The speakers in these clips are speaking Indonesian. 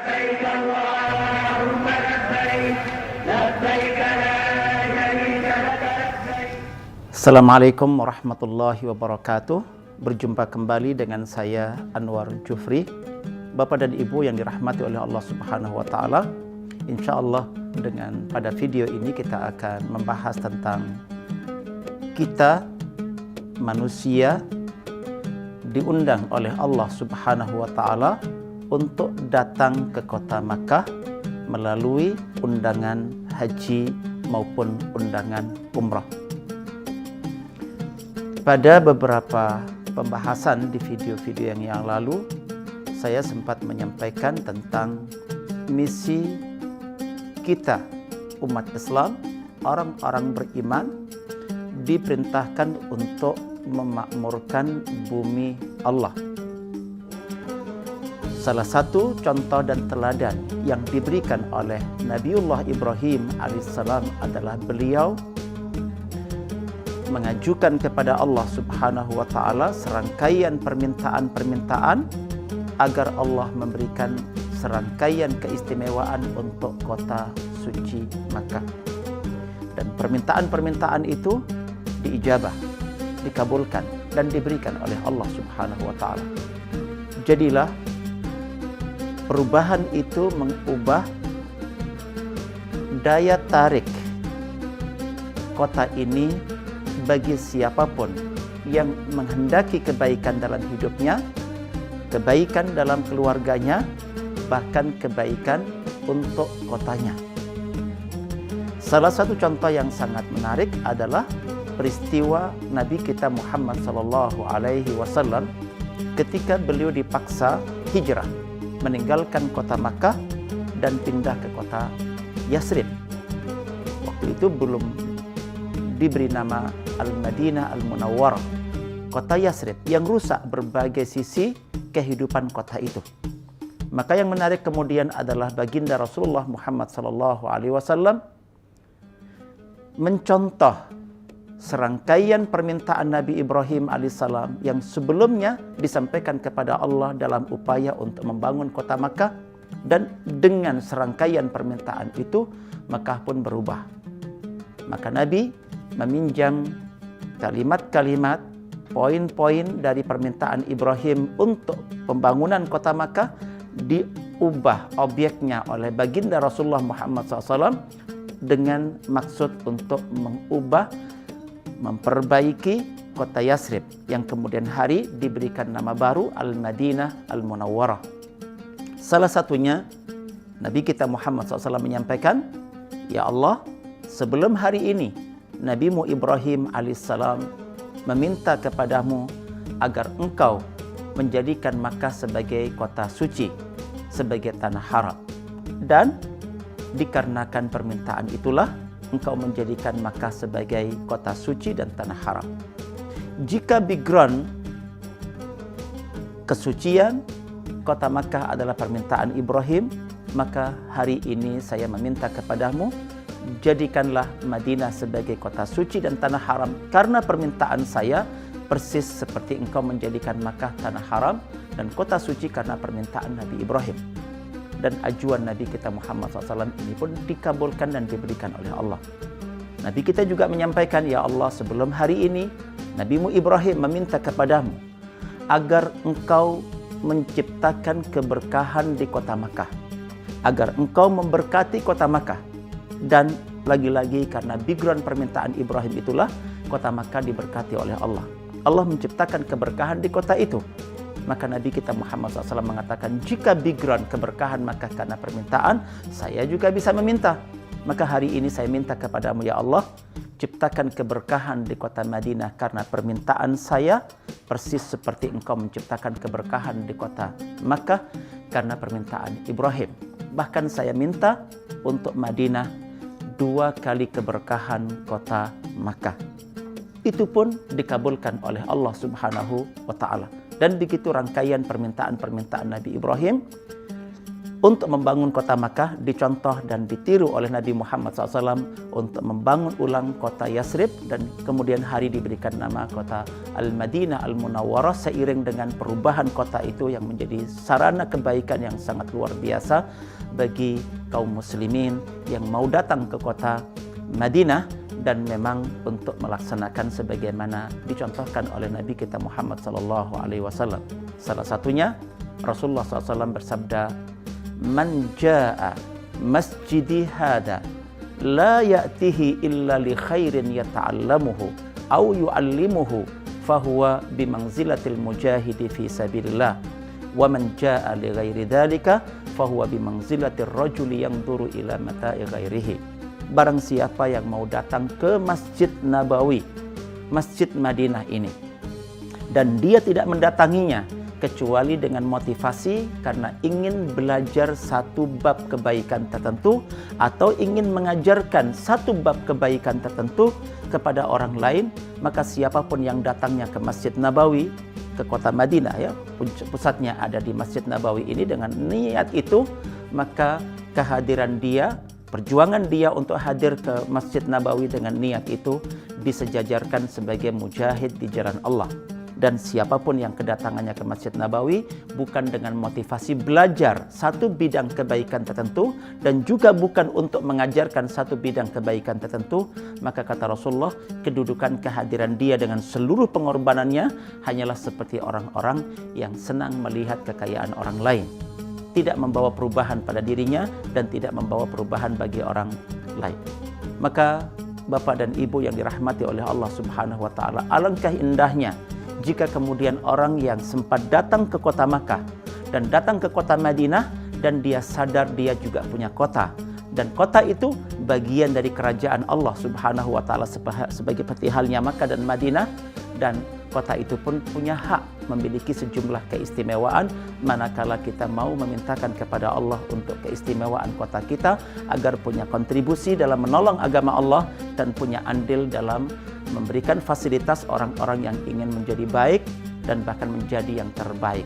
لبيك اللهم لبيك لبيك لا شريك لك لبيك. Assalamualaikum warahmatullahi wabarakatuh. Berjumpa kembali dengan saya Anwar Jufri. Bapak dan Ibu yang dirahmati oleh Allah Subhanahu wa taala. Insyaallah dengan pada video ini kita akan membahas tentang kita manusia diundang oleh Allah Subhanahu wa taala untuk datang ke kota Makkah melalui undangan haji maupun undangan umrah. Pada beberapa pembahasan di video-video yang lalu, saya sempat menyampaikan tentang misi kita, umat Islam, orang-orang beriman, diperintahkan untuk memakmurkan bumi Allah. Salah satu contoh dan teladan yang diberikan oleh Nabiullah Ibrahim alaihissalam adalah beliau mengajukan kepada Allah Subhanahu wa taala serangkaian permintaan-permintaan agar Allah memberikan serangkaian keistimewaan untuk kota suci Makkah. Dan permintaan-permintaan itu diijabah, dikabulkan dan diberikan oleh Allah Subhanahu wa taala. Jadilah perubahan itu mengubah daya tarik kota ini bagi siapapun yang menghendaki kebaikan dalam hidupnya, kebaikan dalam keluarganya, bahkan kebaikan untuk kotanya. Salah satu contoh yang sangat menarik adalah peristiwa Nabi kita Muhammad SAW ketika beliau dipaksa hijrah, meninggalkan kota Makkah dan pindah ke kota Yasrib. Waktu itu belum diberi nama Al-Madinah Al-Munawwarah, kota Yasrib yang rusak berbagai sisi kehidupan kota itu. Maka yang menarik kemudian adalah baginda Rasulullah Muhammad SAW mencontoh serangkaian permintaan Nabi Ibrahim alaihissalam yang sebelumnya disampaikan kepada Allah dalam upaya untuk membangun kota Makkah, dan dengan serangkaian permintaan itu Makkah pun berubah. Maka Nabi meminjam kalimat-kalimat, poin-poin dari permintaan Ibrahim untuk pembangunan kota Makkah diubah objeknya oleh baginda Rasulullah Muhammad SAW dengan maksud untuk mengubah, memperbaiki kota Yasrib yang kemudian hari diberikan nama baru Al-Madinah Al-Munawwarah. Salah satunya Nabi kita Muhammad SAW menyampaikan, "Ya Allah, sebelum hari ini Nabimu Ibrahim alaihissalam meminta kepadamu agar engkau menjadikan Makkah sebagai kota suci, sebagai tanah haram. Dan dikarenakan permintaan itulah engkau menjadikan Makkah sebagai kota suci dan tanah haram. Jika background kesucian kota Makkah adalah permintaan Ibrahim, maka hari ini saya meminta kepadamu, jadikanlah Madinah sebagai kota suci dan tanah haram, karena permintaan saya persis seperti engkau menjadikan Makkah tanah haram dan kota suci karena permintaan Nabi Ibrahim." Dan ajuan Nabi kita Muhammad SAW ini pun dikabulkan dan diberikan oleh Allah. Nabi kita juga menyampaikan, "Ya Allah, sebelum hari ini Nabimu Ibrahim meminta kepadamu agar engkau menciptakan keberkahan di kota Makkah, agar engkau memberkati kota Makkah." Dan lagi-lagi karena background permintaan Ibrahim itulah kota Makkah diberkati oleh Allah. Allah menciptakan keberkahan di kota itu. Maka Nabi kita Muhammad SAW mengatakan, jika background keberkahan Makkah karena permintaan, saya juga bisa meminta. Maka hari ini saya minta kepadamu, ya Allah, ciptakan keberkahan di kota Madinah karena permintaan saya, persis seperti engkau menciptakan keberkahan di kota Makkah karena permintaan Ibrahim. Bahkan saya minta untuk Madinah 2 kali keberkahan kota Makkah. Itu pun dikabulkan oleh Allah Subhanahu wa taala. Dan begitu rangkaian permintaan-permintaan Nabi Ibrahim untuk membangun kota Makkah dicontoh dan ditiru oleh Nabi Muhammad SAW untuk membangun ulang kota Yasrib, dan kemudian hari diberikan nama kota Al-Madinah Al-Munawwarah seiring dengan perubahan kota itu yang menjadi sarana kebaikan yang sangat luar biasa bagi kaum muslimin yang mau datang ke kota Madinah dan memang untuk melaksanakan sebagaimana dicontohkan oleh Nabi kita Muhammad SAW. Salah satunya Rasulullah SAW bersabda, "Man jaa masjidi hada la ya'tihi illa li khairin yata'allamuhu aw yu'allimuhu fahuwa bimanzilatil mujahidi fi sabilillah wa man jaa li ghairi dzalika fahuwa bimanzilatir rajuli yanzuru ila mata'i ghairihi." Barang siapa yang mau datang ke Masjid Nabawi, Masjid Madinah ini, dan dia tidak mendatanginya kecuali dengan motivasi karena ingin belajar satu bab kebaikan tertentu atau ingin mengajarkan satu bab kebaikan tertentu kepada orang lain, maka siapapun yang datangnya ke Masjid Nabawi, ke kota Madinah, ya, pusatnya ada di Masjid Nabawi ini, dengan niat itu, maka kehadiran dia, perjuangan dia untuk hadir ke Masjid Nabawi dengan niat itu disejajarkan sebagai mujahid di jalan Allah. Dan siapapun yang kedatangannya ke Masjid Nabawi bukan dengan motivasi belajar satu bidang kebaikan tertentu dan juga bukan untuk mengajarkan satu bidang kebaikan tertentu, maka kata Rasulullah, kedudukan kehadiran dia dengan seluruh pengorbanannya hanyalah seperti orang-orang yang senang melihat kekayaan orang lain, tidak membawa perubahan pada dirinya dan tidak membawa perubahan bagi orang lain. Maka Bapak dan Ibu yang dirahmati oleh Allah Subhanahu wa taala, alangkah indahnya jika kemudian orang yang sempat datang ke kota Makkah dan datang ke kota Madinah dan dia sadar dia juga punya kota, dan kota itu bagian dari kerajaan Allah Subhanahu wa taala seperti halnya Makkah dan Madinah, dan kota itu pun punya hak memiliki sejumlah keistimewaan manakala kita mau memintakan kepada Allah untuk keistimewaan kota kita agar punya kontribusi dalam menolong agama Allah dan punya andil dalam memberikan fasilitas orang-orang yang ingin menjadi baik dan bahkan menjadi yang terbaik.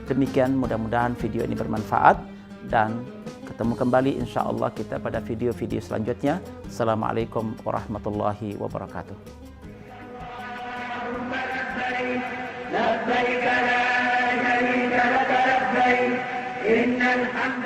Demikian, mudah-mudahan video ini bermanfaat dan ketemu kembali insya Allah kita pada video-video selanjutnya. Assalamualaikum warahmatullahi wabarakatuh. لبيك لا شريك لك لبيك إن الحمد